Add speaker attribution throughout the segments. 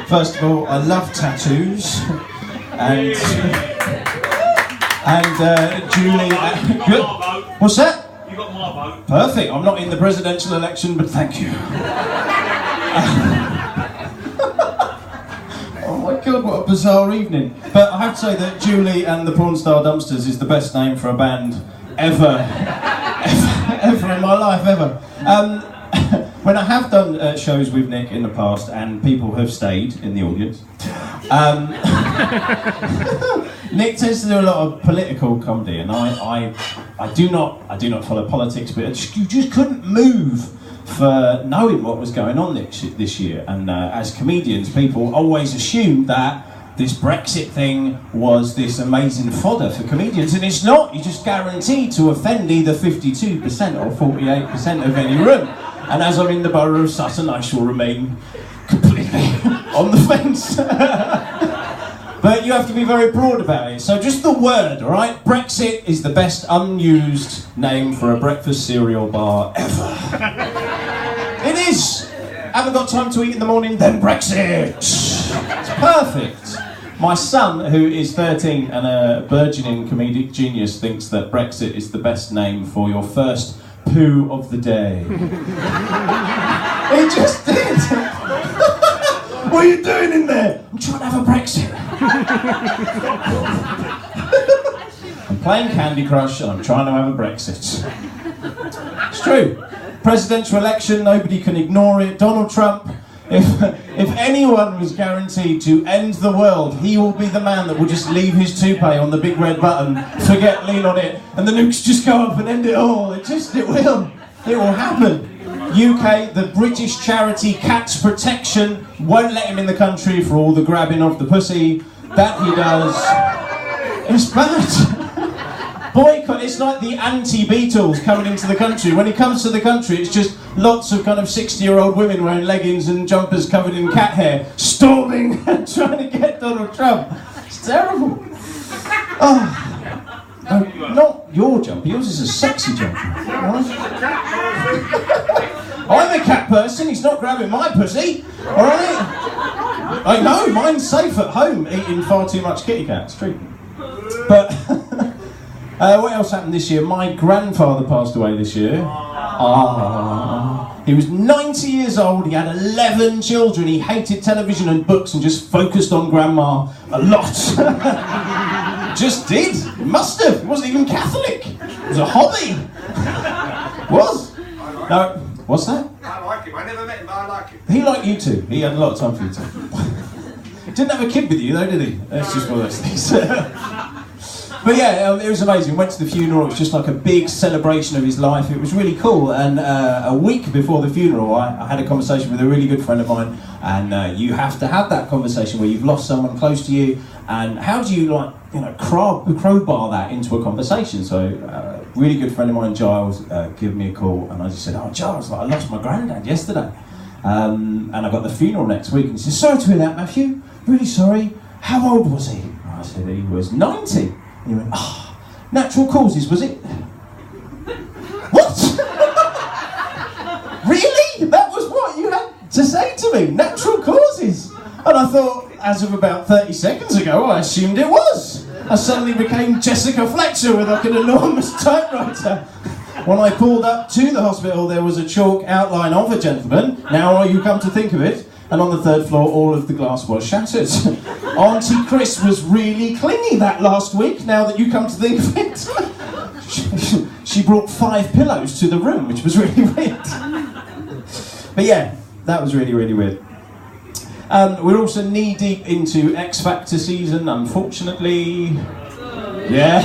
Speaker 1: First of all, I love tattoos, and Julie. What's that?
Speaker 2: You got my vote.
Speaker 1: Perfect. I'm not in the presidential election, but thank you. Oh my God, what a bizarre evening. But I have to say that Julie and the Porn Star Dumpsters is the best name for a band ever in my life, ever. When I have done shows with Nick in the past and people have stayed in the audience, Nick tends to do a lot of political comedy, and I do not follow politics, but you just couldn't move for knowing what was going on this year. And as comedians, people always assumed that this Brexit thing was this amazing fodder for comedians, and it's not. You're just guaranteed to offend either 52% or 48% of any room. And as I'm in the borough of Sutton, I shall remain completely on the fence. But you have to be very broad about it. So just the word, all right? Brexit is the best unused name for a breakfast cereal bar ever. It is. Haven't got time to eat in the morning, then Brexit. It's perfect. My son, who is 13 and a burgeoning comedic genius, thinks that Brexit is the best name for your first poo of the day. He just did. What are you doing in there? I'm trying to have a Brexit. I'm playing Candy Crush and I'm trying to have a Brexit. It's true. Presidential election, nobody can ignore it. Donald Trump, if anyone was guaranteed to end the world, he will be the man that will just leave his toupee on the big red button, forget, lean on it, and the nukes just go up and end it all. It will happen. UK, the British charity Cats Protection won't let him in the country for all the grabbing of the pussy that he does. It's bad. Boycott, it's like the anti-Beatles coming into the country. When he comes to the country, it's just lots of kind of 60-year-old women wearing leggings and jumpers covered in cat hair, storming and trying to get Donald Trump. It's terrible. Oh. No, not your jumper, yours is a sexy jumper. I'm a cat person, he's not grabbing my pussy, alright? I know, mine's safe at home, eating far too much kitty cat, it's true. But, what else happened this year? My grandfather passed away this year. He was 90 years old, he had 11 children, he hated television and books and just focused on grandma a lot. Just did. He must have. He wasn't even Catholic. It was a hobby. Was. No. What's that?
Speaker 2: I like him. I never met him, but I like him.
Speaker 1: He liked you too. He had a lot of time for you too. Didn't have a kid with you though, did he? That's just one of those things. But yeah, it was amazing. Went to the funeral. It was just like a big celebration of his life. It was really cool. And a week before the funeral, I had a conversation with a really good friend of mine. And you have to have that conversation where you've lost someone close to you. And how do you crowbar that into a conversation? So really good friend of mine, Giles, gave me a call. And I just said, oh, Giles, I lost my granddad yesterday. And I got the funeral next week. And he said, sorry to hear that, Matthew. Really sorry. How old was he? And I said, he was 90. And he went, natural causes, was it? What? Really? That was what you had to say to me? Natural causes? And I thought, as of about 30 seconds ago, I assumed it was. I suddenly became Jessica Fletcher with like an enormous typewriter. When I pulled up to the hospital, there was a chalk outline of a gentleman. Now you come to think of it. And on the third floor, all of the glass was shattered. Auntie Chris was really clingy that last week, now that you come to think of it. She brought 5 pillows to the room, which was really weird. But yeah, that was really, really weird. We're also knee-deep into X Factor season, unfortunately. Yeah.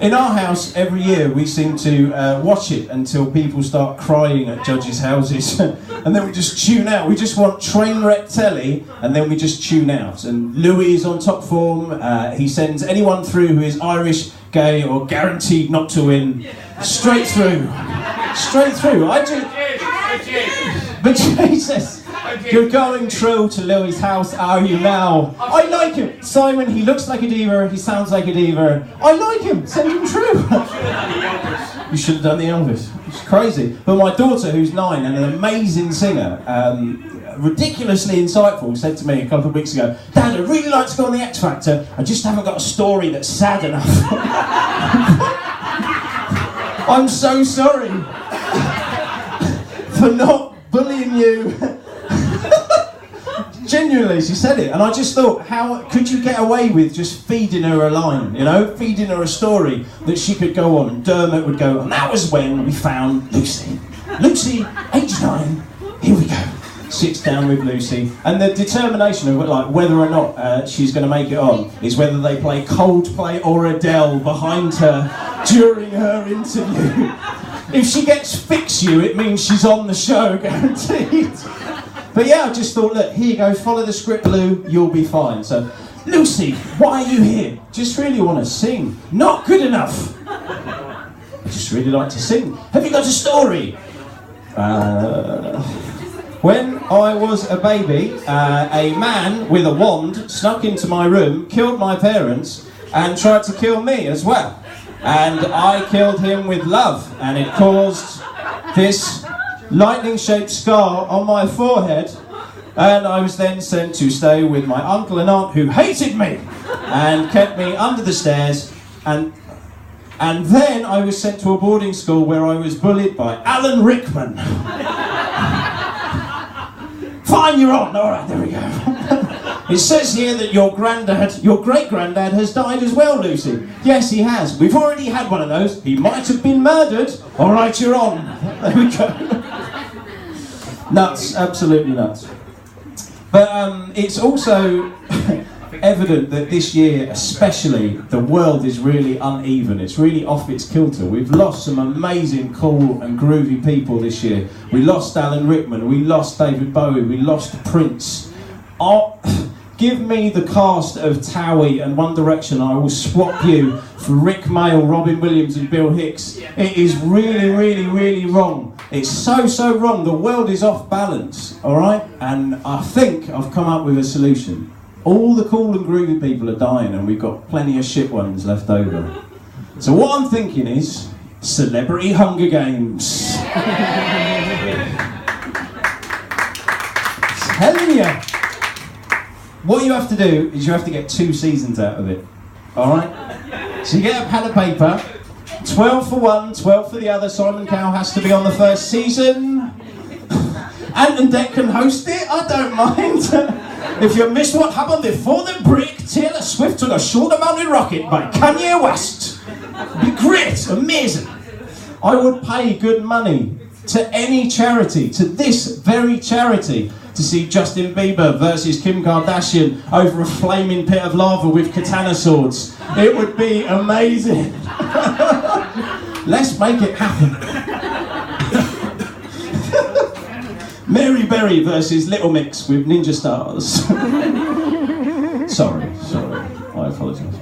Speaker 1: In our house, every year we seem to watch it until people start crying at judges' houses, and then we just tune out. We just want train wreck telly, and then we just tune out. And Louis is on top form. He sends anyone through who is Irish, gay, or guaranteed not to win straight through. Straight through. But Jesus, you're going through to Louis' house, are you now? I like him. Simon, he looks like a diva, he sounds like a diva. I like him, send him through. You should have done the Elvis. It's crazy. But my daughter, who's 9 and an amazing singer, ridiculously insightful, said to me a couple of weeks ago, Dad, I'd really like to go on the X Factor, I just haven't got a story that's sad enough. I'm so sorry for not bullying you. Genuinely, she said it, and I just thought, how could you get away with just feeding her a line, you know, feeding her a story that she could go on, and Dermot would go, and that was when we found Lucy. Lucy, age 9, here we go. Sits down with Lucy, and the determination of like whether or not she's going to make it on is whether they play Coldplay or Adele behind her during her interview. If she gets Fix You, it means she's on the show, guaranteed. But yeah, I just thought, look, here you go, follow the script, Lou, you'll be fine. So, Lucy, why are you here? Just really want to sing. Not good enough. I just really like to sing. Have you got a story? When I was a baby, a man with a wand snuck into my room, killed my parents, and tried to kill me as well. And I killed him with love, and it caused this lightning-shaped scar on my forehead, and I was then sent to stay with my uncle and aunt who hated me and kept me under the stairs, and then I was sent to a boarding school where I was bullied by Alan Rickman. Fine, you're on. All right, there we go. It says here that your great-granddad has died as well, Lucy. Yes, he has. We've already had one of those. He might have been murdered. All right, you're on. There we go. Nuts, absolutely nuts. But it's also evident that this year, especially, the world is really uneven. It's really off its kilter. We've lost some amazing, cool and groovy people this year. We lost Alan Rickman, we lost David Bowie, we lost Prince. Give me the cast of Towie and One Direction, I will swap you for Rick Mail, Robin Williams and Bill Hicks. It is really, really, really wrong. It's so wrong. The world is off balance, all right? And I think I've come up with a solution. All the cool and groovy people are dying and we've got plenty of shit ones left over. So what I'm thinking is Celebrity Hunger Games. Telling you. What you have to do is you have to get 2 seasons out of it, alright? So you get a pad of paper, 12 for one, 12 for the other. Simon Cowell has to be on the first season. Ant and Dec can host it, I don't mind. If you missed what happened before the break, Taylor Swift took a shoulder-mounted rocket by Kanye West. Be great, amazing. I would pay good money to any charity, to this very charity, to see Justin Bieber versus Kim Kardashian over a flaming pit of lava with katana swords. It would be amazing. Let's make it happen. Mary Berry versus Little Mix with Ninja Stars. Sorry, I apologise.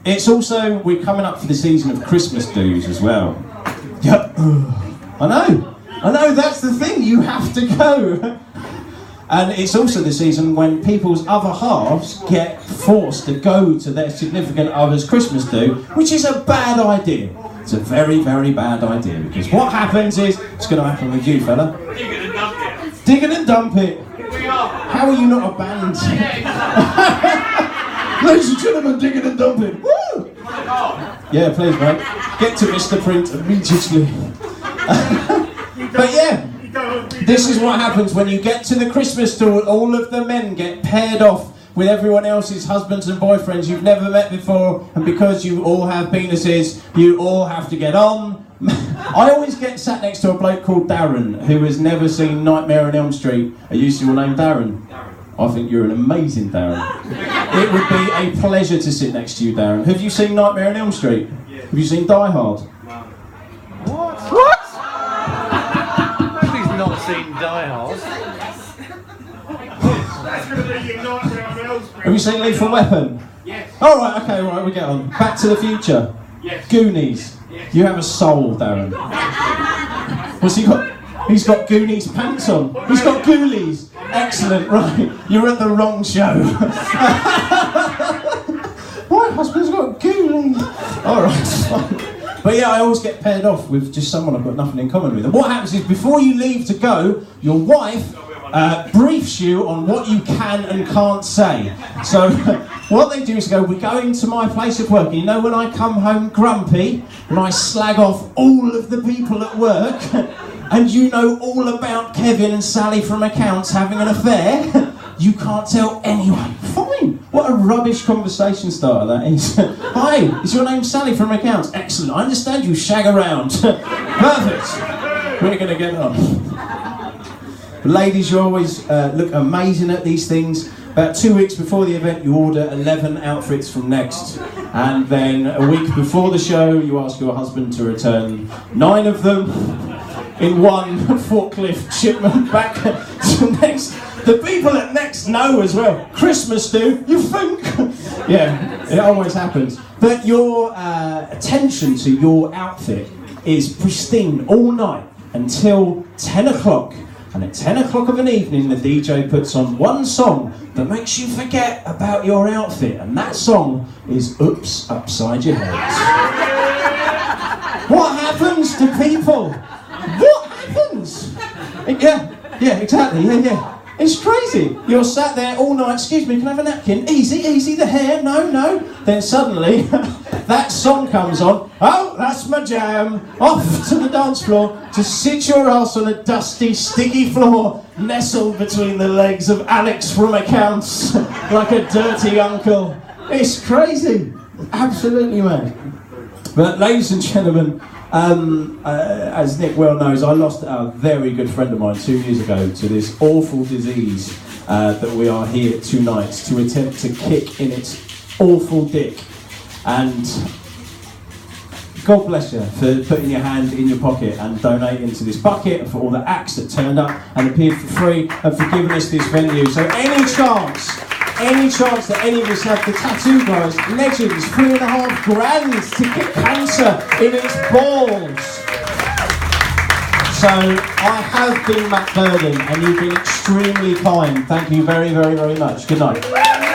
Speaker 1: It's also, we're coming up for the season of Christmas dues as well. Yep. I know, that's the thing, you have to go. And it's also the season when people's other halves get forced to go to their significant other's Christmas do, which is a bad idea. It's a very, very bad idea, because what happens is, it's going to happen with you, fella.
Speaker 2: Dig it and dump it.
Speaker 1: Dig it and dump it.
Speaker 2: We are.
Speaker 1: How are you not a band? Ladies and gentlemen, dig it and dump it. Woo! Yeah, please, mate. Get to Mr. Print immediately. But yeah, this is what happens when you get to the Christmas store. All of the men get paired off with everyone else's husbands and boyfriends you've never met before, and because you all have penises, you all have to get on. I always get sat next to a bloke called Darren, who has never seen Nightmare on Elm Street. Are you your name Darren? I think you're an amazing Darren. It would be a pleasure to sit next to you, Darren. Have you seen Nightmare on Elm Street?
Speaker 2: Yeah.
Speaker 1: Have you seen Die Hard?
Speaker 2: No.
Speaker 3: What? He's not seen Die Hard.
Speaker 2: That's going to be your Nightmare on Elm Street.
Speaker 1: Have you seen Lethal Weapon?
Speaker 2: Yes.
Speaker 1: All right, okay, right, we get on. Back to the Future.
Speaker 2: Yes.
Speaker 1: Goonies.
Speaker 2: Yes.
Speaker 1: You have a soul, Darren. What's he got? He's got Goonies pants on. He's got Ghoulies. Excellent, right. You're at the wrong show. My husband's got Ghoulies. All right, fine. But yeah, I always get paired off with just someone I've got nothing in common with. And what happens is, before you leave to go, your wife briefs you on what you can and can't say. So what they do is go, we're going to my place of work. And you know when I come home grumpy and I slag off all of the people at work and you know all about Kevin and Sally from accounts having an affair, you can't tell anyone. Fine. What a rubbish conversation starter that is. Hi, is your name Sally from accounts? Excellent. I understand you shag around. Perfect. We're going to get on. Ladies, you always look amazing at these things. About 2 weeks before the event, you order 11 outfits from Next. And then a week before the show, you ask your husband to return 9 of them in one forklift shipment back to Next. The people at Next know as well. Christmas do, you think? Yeah, it always happens. But your attention to your outfit is pristine all night until 10 o'clock. And at 10 o'clock of an evening, the DJ puts on one song that makes you forget about your outfit. And that song is Oops, Upside Your Head. What happens to people? What happens? Yeah, exactly, yeah. It's crazy. You're sat there all night, excuse me, can I have a napkin? Easy, the hair, no. Then suddenly, that song comes on. Oh, that's my jam. Off to the dance floor to sit your ass on a dusty, sticky floor, nestled between the legs of Alex from accounts, like a dirty uncle. It's crazy. Absolutely mad. But ladies and gentlemen, as Nick well knows, I lost a very good friend of mine 2 years ago to this awful disease that we are here tonight to attempt to kick in its awful dick. And God bless you for putting your hand in your pocket and donating to this bucket, and for all the acts that turned up and appeared for free, and for giving us this venue. So any chance that any of us have the Tattoo Guys Legends $3,500 to kick cancer in its balls. So I have been Matt Burden and you've been extremely kind. Thank you very, very, very much. Good night.